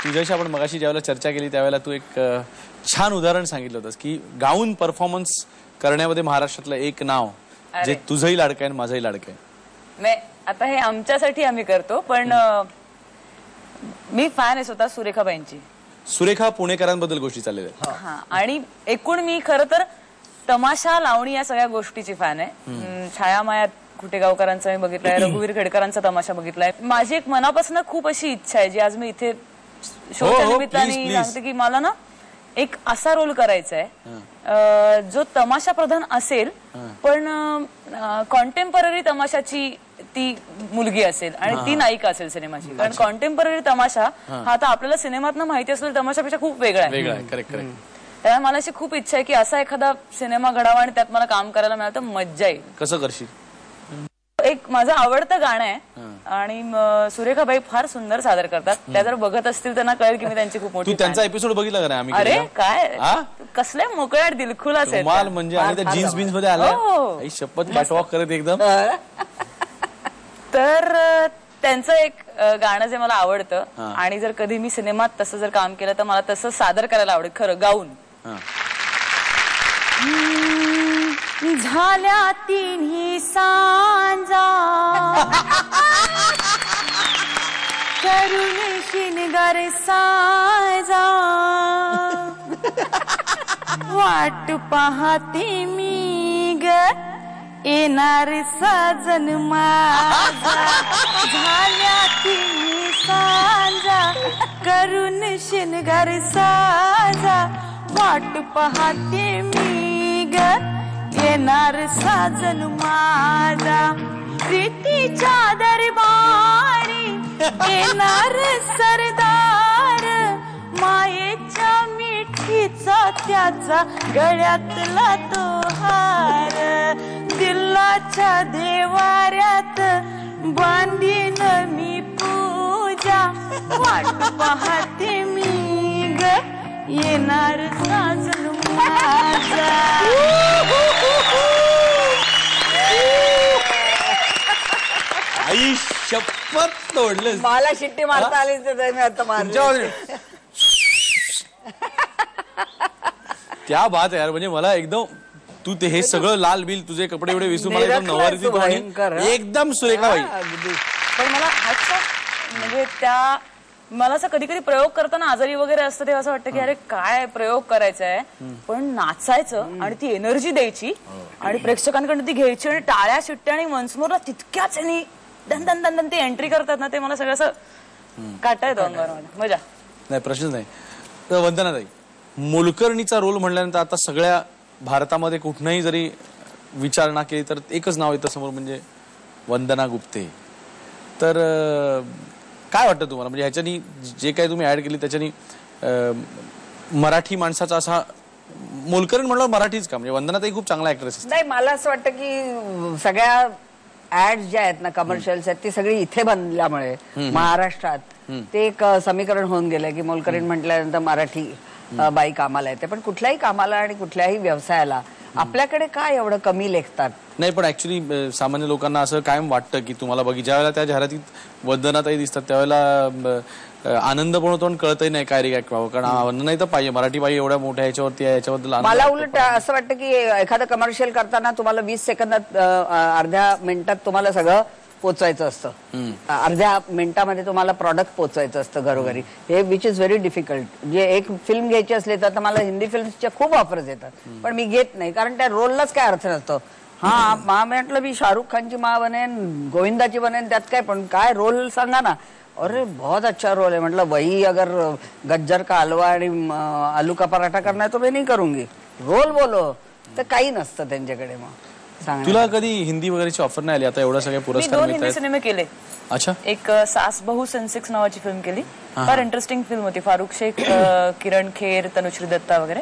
तुझ्याशी आपण मगाशी ज्यावेळेला चर्चा केली त्यावेळेला तू एक छान उदाहरण सांगितलं होतंस की गाऊन परफॉर्मन्स करण्यामध्ये महाराष्ट्रातलं एक नाव जे तुझंही लाडकं आहे माझंही लाडकं आहे. नाही आता हे आमच्यासाठी आम्ही करतो पण मी फॅन आहे स्वतः सुरेखाबाईंची. सुरेखा पुणेकरांबद्दल गोष्टी चाललेल्या हा आणि एकूण मी खरं तर तमाशा लावणी या सगळ्या गोष्टीची फॅन आहे. छायामाया कुटेगावकरांचा मी बघितलाय, रघुवीर खेडकरांचा तमाशा बघितलाय. माझी एक मनापासून खूप अशी इच्छा आहे जी आज मी इथे शोच्या निमित्ताने सांगते की मला ना एक असा रोल करायचा आहे जो तमाशा प्रधान असेल पण कॉन्टेम्पररी तमाशाची ती मुलगी असेल आणि ती नायिका असेल सिनेमाची. कारण कॉन्टेम्पररी तमाशा हा आता आपल्याला सिनेमातनं माहिती असलेल्या तमाशापेक्षा खूप वेगळा आहे. Correct correct. त्यामुळे मला अशी खूप इच्छा आहे की असा एखादा सिनेमा घडावा आणि त्यात मला काम करायला मिळालं तर मज्जा येईल. कसं करशील? एक माझं आवडतं गाणं आहे आणि सुरेखाबाई फार सुंदर सादर करतात. त्या जर बघत असतील त्यांना कळेल की मी त्यांची खूप मोठी. तू त्यांचा एपिसोड बघितला का? आम्ही अरे काय कसल्या मोकळ्या दिलखुलास आहेत माल म्हणजे आणि त्या जीन्स बीन्स मध्ये आला शपथ कॅटवॉक करत एकदम. तर त्यांचं एक गाणं जे मला आवडतं आणि जर कधी मी सिनेमात तसं जर काम केलं तर मला तसं सादर करायला आवडेल खरं गाऊन. झाल्या तिन्ही सांजा करून शिनगार साजा वाट पाहते मी ग येणार साजन माझा. झाल्या तिन्ही सांजा करून शिनगार साजा वाट पाहते मी ग येणार साजन माझा. प्रीतीच्या दरबारी येणार सरदार मायेच्या मिठीचा त्याचा गळ्यातला तो हार दिलाच्या देवाऱ्यात बांधीन मी पूजा वाट पाहते मी ग येणार साजन माझा. आई शपथ तोडलं. मला शिट्टी मारता आली तर मी आता मारली. क्या बात आहे यार. म्हणजे मला एकदम तू ते हे सगळं लाल बिल तुझे कपडे एवढे विसरून मला एकदम नवारी एकदम सुरेखाबाई. पण मला म्हणजे त्या मला असं कधी कधी प्रयोग करताना आजारी वगैरे असतं तेव्हा असं वाटतं की अरे काय प्रयोग करायचा आहे पण नाचायचं आणि ती एनर्जी द्यायची आणि प्रेक्षकांकडून ती घ्यायची आणि टाळ्या शिट्ट्या आणि मनसमोरला तितक्याच आणि दन दन दन दन ती एंट्री करतात ना ते मला सगळं असं काटा येतो अंगावर. मजा नाही प्रश्नच नाही. तर वंदनाताई मोलकर्णीचा रोल म्हणल्यानंतर आता सगळ्या भारतामध्ये कुठनंही जरी विचारणा केली तर एकच नाव येतं समोर म्हणजे वंदना गुप्ते. तर काय वाटतं तुम्हाला म्हणजे ह्याच्यानी जे काही तुम्ही ऍड केली त्याच्यानी मराठी माणसाचा असा मोलकरण म्हणलं मराठीच का म्हणजे वंदनाताई खूप चांगला ऍक्ट्रेस नाही. मला असं वाटतं की सगळ्या ऍड ज्या आहेत ना कमर्शियल्स आहेत ती सगळी इथे बनल्यामुळे महाराष्ट्रात ते एक समीकरण होऊन गेलंय की मोलकरीण म्हटल्यानंतर मराठी बाई कामाला येते. पण कुठल्याही कामाला आणि कुठल्याही व्यवसायाला आपल्याकडे काय एवढं कमी लेखतात. नाही पण ऍक्च्युली सामान्य लोकांना असं कायम वाटतं की तुम्हाला बघी ज्या वेळेला त्या जाहिरातीत वंदनाताई दिसतात त्यावेळेला आनंद पण होतो आणि कळतही नाही काय रिॲक्ट व्हावं. कारण वंदनाताई तर पाहिजे मराठी बाई एवढ्या मोठ्या ह्याच्यावरती आहे याच्याबद्दल. मला उलट असं वाटतं की एखादं कमर्शियल करताना तुम्हाला 20 सेकंदात अर्ध्या मिनिटात तुम्हाला सगळं पोचायचं असतं. अर्ध्या मिनिटामध्ये तुम्हाला प्रॉडक्ट पोचायचं असतं घरोघरी. हे विच इज व्हेरी डिफिकल्ट. जे एक फिल्म घ्यायची असली तर मला हिंदी फिल्मच्या खूप ऑफर्स येतात पण मी घेत नाही कारण त्या रोललाच काय अर्थ नसतो. हा मा म्हटलं मी शाहरुख खानची मा बनेन गोविंदाची बनेन त्यात काय पण काय रोल सांगा ना. अरे बहुत अच्छा रोल है. मतलब वही अगर गज्जर का हलवा आणि आलू का पराठा करना है तो मैं नहीं करूंगी. रोल बोलो तर काही नसतं त्यांच्याकडे. मग तुला कधी हिंदी वगैरेची ऑफर नाही आली? आता एवढ्या सगळ्या पुरस्कार मी 2 हिंदी सिनेमे केले. अच्छा. एक सास बहु सेन्सेक्स नावाची फिल्म केली. फार इंटरेस्टिंग फिल्म होती. फारुख शेख, किरण खेर, तनुश्री दत्ता वगैरे.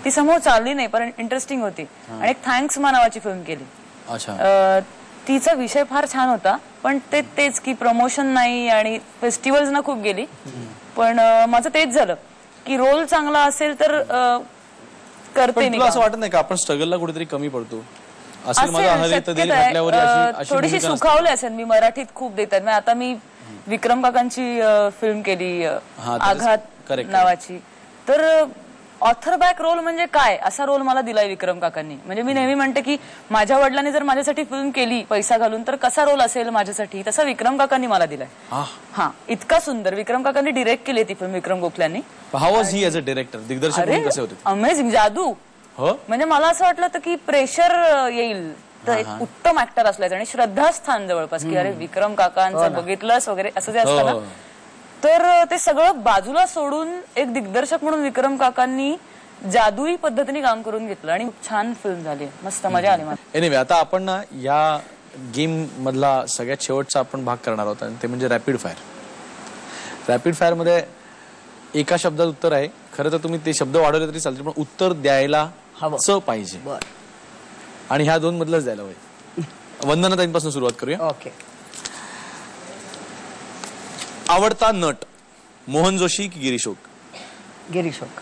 ती समोर चालली नाही पण इंटरेस्टिंग होती. आणि एक थँक्स मा नावाची फिल्म केली. अच्छा. तिचा विषय फार छान होता पण तेच की प्रमोशन नाही आणि फेस्टिवल्स ना खूप गेली. पण माझं तेच झालं की रोल चांगला असेल तर करते. असं वाटत नाही का आपण स्ट्रगलला कुठेतरी कमी पडतो? थोडीशी सुखावली असेल. मी मराठीत खूप देतात. आता मी विक्रम काकांची फिल्म केली त्याचं- आघात correct. नावाची. तर ऑथर बॅक रोल म्हणजे काय असा रोल मला दिलाय विक्रम काकांनी. म्हणजे मी नेहमी म्हणते की माझ्या वडिलांनी जर माझ्यासाठी फिल्म केली पैसा घालून तर कसा रोल असेल माझ्यासाठी, तसा विक्रम काकांनी मला दिलाय. हा इतका सुंदर. विक्रम काकांनी डिरेक्ट केली ती फिल्म विक्रम गोखल्यांनी. How was he as a director, दिग्दर्शक म्हणून कसे होते? अमेझिंग, जादू. हो, म्हणजे मला असं वाटलं होतं की प्रेशर येईल तर एक उत्तम ऍक्टर असल्याचं आणि श्रद्धास्थान जवळपास की अरे विक्रम काकांचं बघितलंस वगैरे असं जे असतं ना, तर ते सगळं बाजूला सोडून एक दिग्दर्शक म्हणून विक्रम काकांनी जादुई पद्धतीने काम करून घेतलं आणि छान फिल्म झाली. मस्त मजा आली मला. एनिवे आता आपण ना या गेम मधला सगळ्यात शेवटचा आपण भाग करणार आहोत आणि ते म्हणजे रॅपिड फायर. रॅपिड फायर मध्ये एका शब्दात उत्तर आहे. खरं तर तुम्ही ते शब्द वाढवले तरी चालतील, पण उत्तर द्यायला हवं पाहिजे आणि ह्या दोन मधलंच द्यायला पाहिजे. वंदनाताईंपासून सुरुवात करूया. ओके. आवडता नट मोहन जोशी की गिरीश ओक? गिरीश ओक.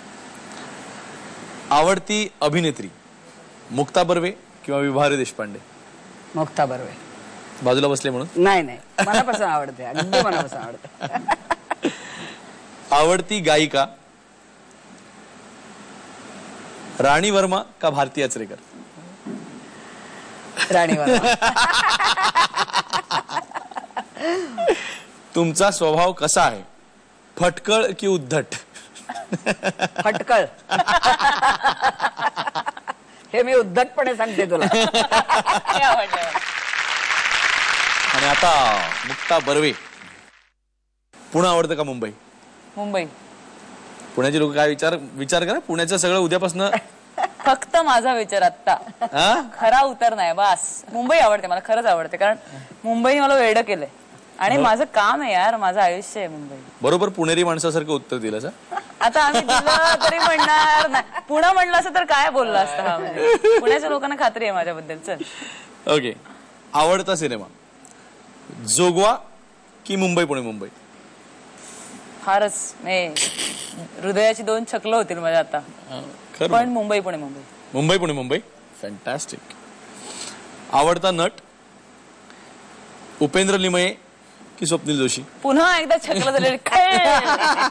आवडती अभिनेत्री मुक्ता बर्वे किंवा विभावरी देशपांडे? मुक्ता बर्वे. बाजूला बसले म्हणून? नाही नाही, मनापासून आवडते, अगदी मनापासून आवडते. आवडती गायिका राणी वर्मा का भारती आचरेकर? राणी वर्मा. तुमचा स्वभाव कसा आहे, फटकळ की उद्धट? फटकळ. हे मी उद्धटपणे सांगते तुला. आणि आता मुक्ता बर्वे, पुणे आवडतं का मुंबई? मुंबई. पुण्याचे लोक काय विचार करा, पुण्याचं सगळं उद्यापासून फक्त माझा विचार आत्ता, खरा उतर नाही बस. मुंबई आवडते मला, खरंच आवडते, कारण मुंबईने मला वेड केलंय आणि माझं काम आहे यार, माझं आयुष्य आहे मुंबई. बरोबर पुणेरी माणसासारखं उत्तर दिलं सर. आता आम्ही दिलं तरी म्हणणार नाही. पुणे म्हणलं असं तर काय बोललं असतं हा. म्हणजे पुण्याच्या लोकांना खात्री आहे माझ्याबद्दल. चल. ओके. आवडता सिनेमा जोगवा की मुंबई पुणे मुंबई? फारच हृदयाची दोन छकलं होतील माझ्या आता, पण मुंबई पुणे मुंबई. मुंबई पुणे मुंबई. फॅन्टॅस्टिक. आवडता नट उपेंद्र लिमये की स्वप्नील जोशी? पुन्हा एकदा छकलं झालेलं.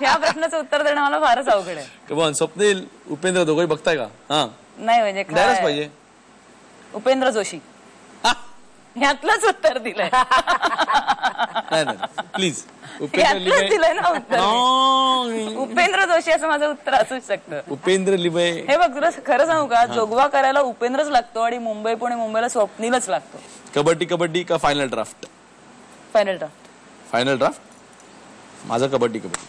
ह्या प्रश्नाचं उत्तर देणं मला फारच अवघड आहे. कमॉन, स्वप्नील उपेंद्र दोघंही बघताय का? हा, नाही म्हणजे द्यायलाच काय, पाहिजे. उपेंद्र जोशी. ह्यातलंच उत्तर दिलंय. नाही नाही प्लीज, उपेंद्र ह्यातलंच दिलंय ना उत्तर. लिमये. उपेंद्र जोशी असं माझं उत्तर असूच शकतं. उपेंद्र लिमये. हे बघ तुला खरं सांगू का, जोगवा करायला उपेंद्रच लागतो आणि मुंबई पुणे मुंबईला स्वप्नीलच लागतो. कबड्डी कबड्डी का final draft? Final draft. Final draft. माझा कबड्डी कबड्डी.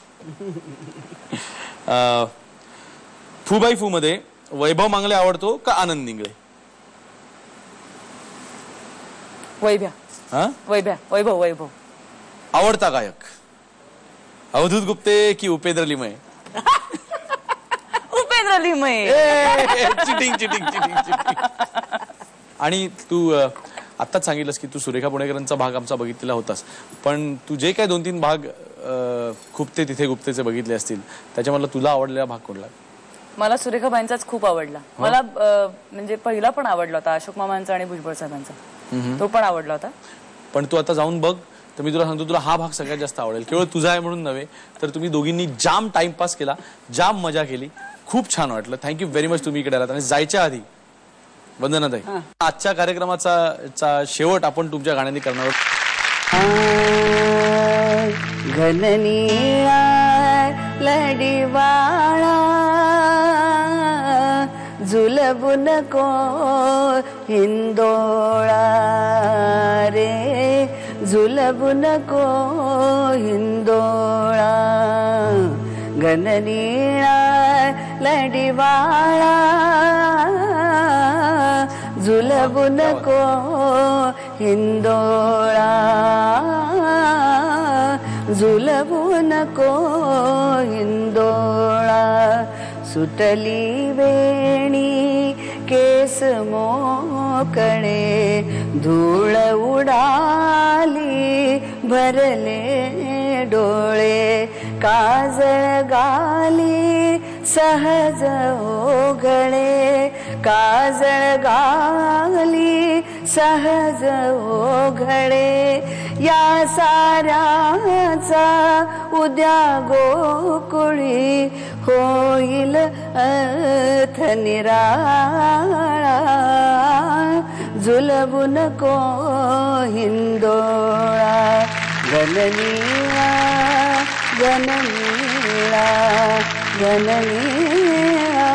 फू बाय फू मध्ये वैभव मांगले आवडतो का आनंद निंगळे? वैभ्या. हा, वैभव. आवडता गायक अवधूत गुप्ते की Upendra Limaye? Upendra Limaye. Cheating cheating cheating cheating. आणि तू आत्ताच सांगितलंस की तू सुरेखा पुणेकरांचा भाग आमचा बघितलेला होतास, पण तू जे काय 2-3 भाग खुपते तिथे गुप्तेचे बघितले असतील त्याच्यामधला तुला आवडलेला भाग कोणला? मला सुरेखाबाईंचाच खूप आवडला. मला म्हणजे पहिला पण आवडला होता, अशोक मामांचा आणि भुजबळ साहेबांचा, तो पण आवडला होता. पण तू आता जाऊन बघ, तर मी तुला सांगतो तुला हा भाग सगळ्यात जास्त आवडेल. केवळ तुझा आहे म्हणून नव्हे, तर तुम्ही दोघींनी जाम टाइमपास केला, जाम मजा केली, खूप छान वाटलं. थँक्यू व्हेरी मच तुम्ही इकडे आलात. आणि जायच्या आधी वंदनाताई, आजच्या कार्यक्रमाचा शेवट आपण तुमच्या गाण्याने करणार आहोत. घननीळा लडिवाळा झुलबू नको हिंदोळा रे, झुलबू नको हिंदोळा. घननीळा लडिवाळा झुलबू नको हिंदोळा, झुलबू नको हिंदोळा. सुटली वेणी केस मोकळे, धूळ उडाली भरले डोळे. काजळ गाली सहज ओघळे, काजळ गाली सहज ओघळे या साऱ्याचा उद्या गोकुळी होईल अर्थ निराळा जुलबुन को हिंदोळा गणनीळा गणनीळा गणनीळा.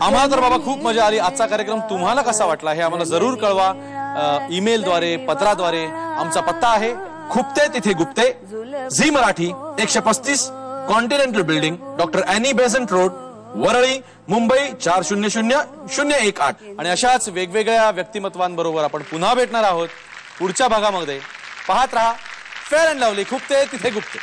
आम्हाला तर बाबा खूप मजा आली. आजचा कार्यक्रम तुम्हाला कसा वाटला हे आम्हाला जरूर कळवा. ईमेलद्वारे, पत्राद्वारे. आमचा पत्ता आहे Khupte Tithe Gupte, Zee Marathi 135 continental building, doctor Annie Besant road, Worli, Mumbai 400018. आणि अशाच वेगवेगळ्या व्यक्तिमत्वांबरोबर आपण पुन्हा भेटणार आहोत पुढच्या भागामध्ये. पाहत रहा fair and lovely, खुपते Tithe Gupte.